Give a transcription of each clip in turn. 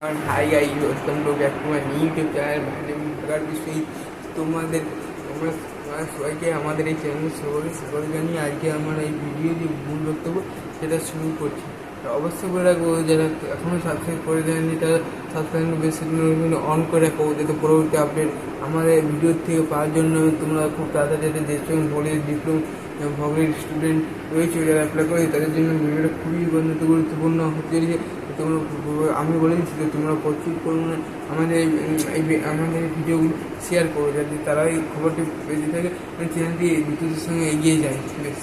R hi guys, welcome to back to my YouTube channel viral বিষয়। তোমাদের তোমরা সবাইকে আমাদের এই চ্যানেল সবাই জানিয়ে আজকে আমার এই ভিডিও যে মূল বক্তব্য সেটা শুরু করছি। তো অবশ্যই করে রাখবো, যারা এখনও সাবস্ক্রাইব করে দেয়নি তারা সাবস্ক্রাইব বেশি অন করে রাখবো, যাতে পরবর্তী আপডেট আমাদের ভিডিওর থেকে পাওয়ার জন্য তোমরা খুব তাড়াতাড়ি যাতে দেশের বলে ডিপ্লোমা ভবনের স্টুডেন্ট রয়েছে যারা অ্যাপ্লাই করে তাদের জন্য ভিডিওটা খুবই গুরুত্বপূর্ণ হতে চলেছে। তোমরা আমি বলে দিচ্ছি যে তোমরা প্রচুর পরিমাণে আমাদের ভিডিওগুলো শেয়ার করো, যাতে তারা এই খবরটি পেতে থাকে, চ্যানেলটি দ্রুততার সঙ্গে এগিয়ে যায়। বেশ,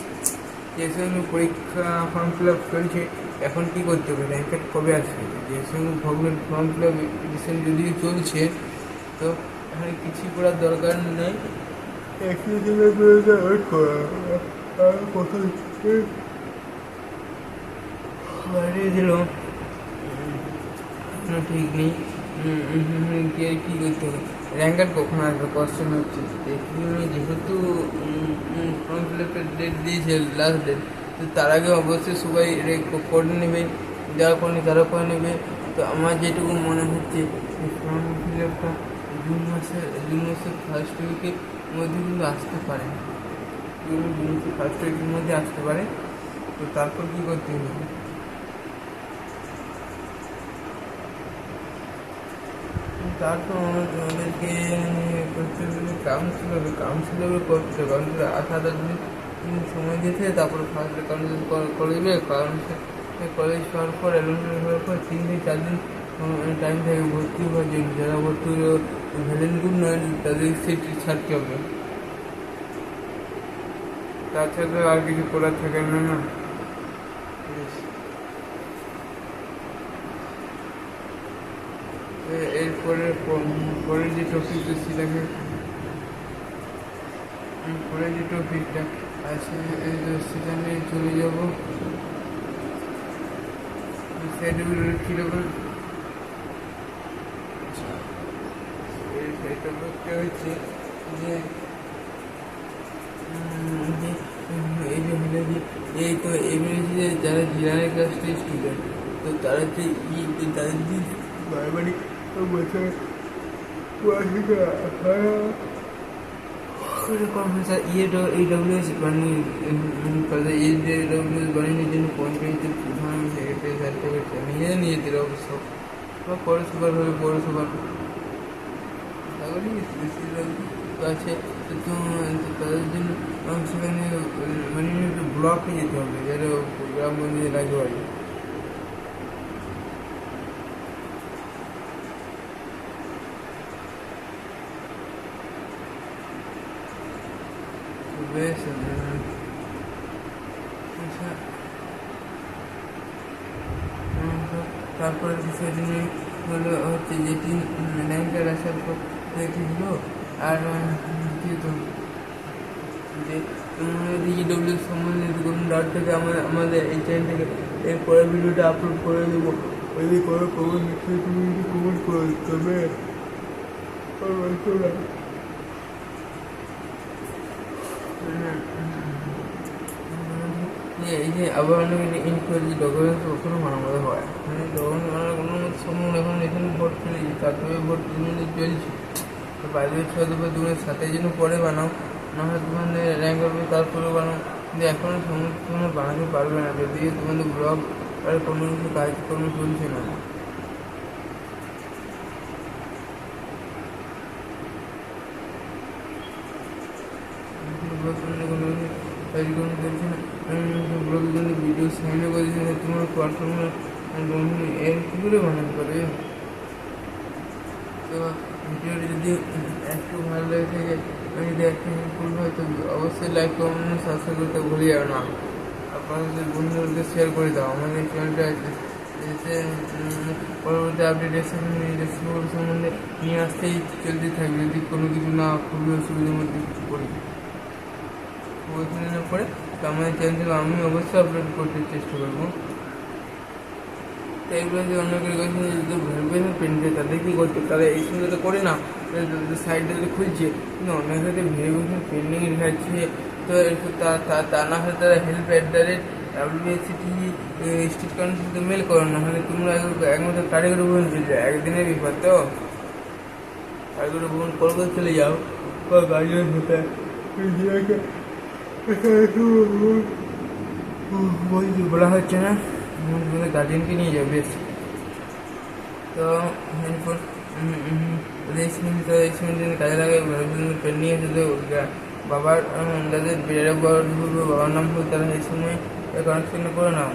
যে সঙ্গে পরীক্ষা ফর্ম ফিল আপ চলছে, এখন কী করতে হবে, র্যাঙ্ক কার্ড কবে আসবে? যে সঙ্গে ভবনের ফর্ম ফিল আপ রিসেন্ট যদিও চলছে, তো এখানে কিছুই করার দরকার নেই। বাড়িয়ে দিল ঠিক নেই। কী করতে হবে, র্যাঙ্ক কার্ড কখন আসবে কোশ্চেন হচ্ছে। যেহেতু ফর্ম ফিল আপের ডেট দিয়েছে, লাস্ট ডেট, তো তার আগে অবশ্যই সবাই করে নেবে, যারা করেনি তারা করে নেবে। তো আমার যেটুকু মনে হচ্ছে ফর্ম ফিল আপটা জুন মাসের ফার্স্ট উইকের মধ্যে কিন্তু আসতে পারে, জুন মাসের ফার্স্ট উইকের মধ্যে আসতে পারে। তো তারপর কী করতে হবে, তারপর আমাদেরকে করতে হবে কাউন্সিলর করতে হবে, কাউন্সিলর 8-10 দিন সময় দিতে, তারপরে ফার্স্ট কাউন্সিল করবে। কলেজ হওয়ার পর অ্যাডমিশন হওয়ার পর 3 থেকে 4 দিন টাইম থাকে ভর্তি হওয়ার জন্য। যারা ভর্তি ভ্যালেন্টগুড নয় তাদের সিট ছাড়তে হবে, তাছাড়া আর কিছু করার থাকে না। এরপরে পরের যে টপিকটা সেটাকে পরের যে টপিকটা আছে সেটা নিয়ে চলে যাবো। সেগুলো কীরকম টপিকটা হচ্ছে যে এই যে হলো যে এই তো এমনি যে যারা জেনারেল ক্লাসের স্টুডেন্ট, তো তারা যে তাদের যে বারবারই বছর EWS বানিয়ে বানিয়ে জন্য পঞ্চায়েতের প্রধান সেক্রেটারি সার্টিফিকেট নিজেদের অবশ্য বা পৌরসভার হলে পৌরসভার আছে। তো তাদের জন্য সেখানে মানে ব্লকে যেতে হবে, যারা গ্রাম গঞ্জে লাগে বাড়ি। বেশ, তারপরে বিষয়টি নিয়ে হলো হচ্ছে যেটি র্যাঙ্ক কার্ড আসার পর যেটি হলো। আর কী তো যে যদি EWS সম্বন্ধে কোনো ডাউট থাকে আমাদের এই চ্যানেল থেকে এর পরের ভিডিওটা আপলোড করে দেবো। যদি কোনো কমেন্ট নিশ্চয়ই তুমি যদি কমেন্ট করো, তবে এই যে আবার অনেক ইনকোয়ারি ডকুমেন্টস কখনো মানামাতে হয়, মানে ডকুমেন্ট মানার কোনো সম্ভব এখন এখানে ভোট চলেছে, তারপরে ভোট চলছে। তো বাইরে 6-2-2-এর সাথে যেন পরে বানাও, না হয় তোমাদের র্যাঙ্ক হবে তারপরে বানাও, কিন্তু এখনও সমস্ত তোমরা বানাতে পারবে না যদি তোমাদের ব্লগ আর কোনো কিছু কাজকর্ম চলছে না। কাজকর্ম চলছে না, ব্লগের জন্য ভিডিও সাইনও করেছে না, তোমার প্ল্যাটফর্মে এর কী করে বানাতে পারবে? তো ভিডিওটি যদি একটু ভালো লেগে থাকে, যদি একটু হেল্পফুল হয়, তো অবশ্যই লাইক কমেন্ট সাবস্ক্রাইব করতে ভুলে যাবে না। আপনাদের বন্ধুদেরকে শেয়ার করে দাও। আমাদের চ্যানেলটা এসে পরবর্তী আপডেট সম্বন্ধে নিয়ে আসতেই চলতে থাকবে। যদি কোনো কিছু না খুবই অসুবিধার মধ্যে পড়ি পরে, তো আমাদের চ্যানেল আমি অবশ্যই আপলোড করতে চেষ্টা করবো। তো এগুলো যে অনেকের কাছে যদি ভেবে পেন্টে তাদের কী করতে, তারা এই সঙ্গে তো করে না, সাইডে তো খুলছে, কিন্তু অনেক হাতে ভেরিফিকেশন পেন্ডিং দেখাচ্ছে। তো তা না হলে তারা হেল্প WSCT স্টেট কাউন্সিল সাথে মেল করো না, মানে তোমরা একমাত্র কারিগরি ভবন চলে যাও, একদিনের ব্যাপার তো কারিগরি ভবন কল করে চলে যাও বা গার্জিয়ান সাথে বলা হচ্ছে না, তোমাদের গার্জিয়ানকে নিয়ে যাও বেশ। তো হ্যান্ডফোন রেসমেন্ট কাজে লাগে, পেন নিয়ে এসে তো বাবার যাদের বিড়ালে বড় ধরবে বাবার নাম হোক তারা এই সময় কানেকশন করে নাও।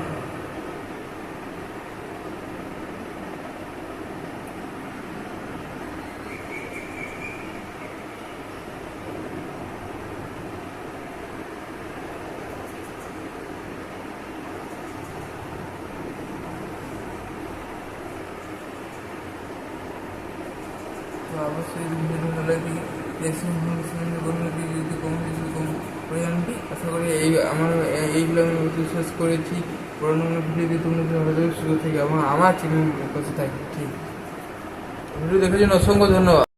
তো অবশ্যই ভিডিও ভালো লাগে যদি কম করে জানবি, আশা করি এইগুলো আমি শেষ করেছি। পুরোনো ভিডিওতে তোমরা ভালো সুযোগ থেকে আমার চ্যানেল পাশে থাকি। ঠিক ভিডিও দেখার জন্য অসংখ্য ধন্যবাদ।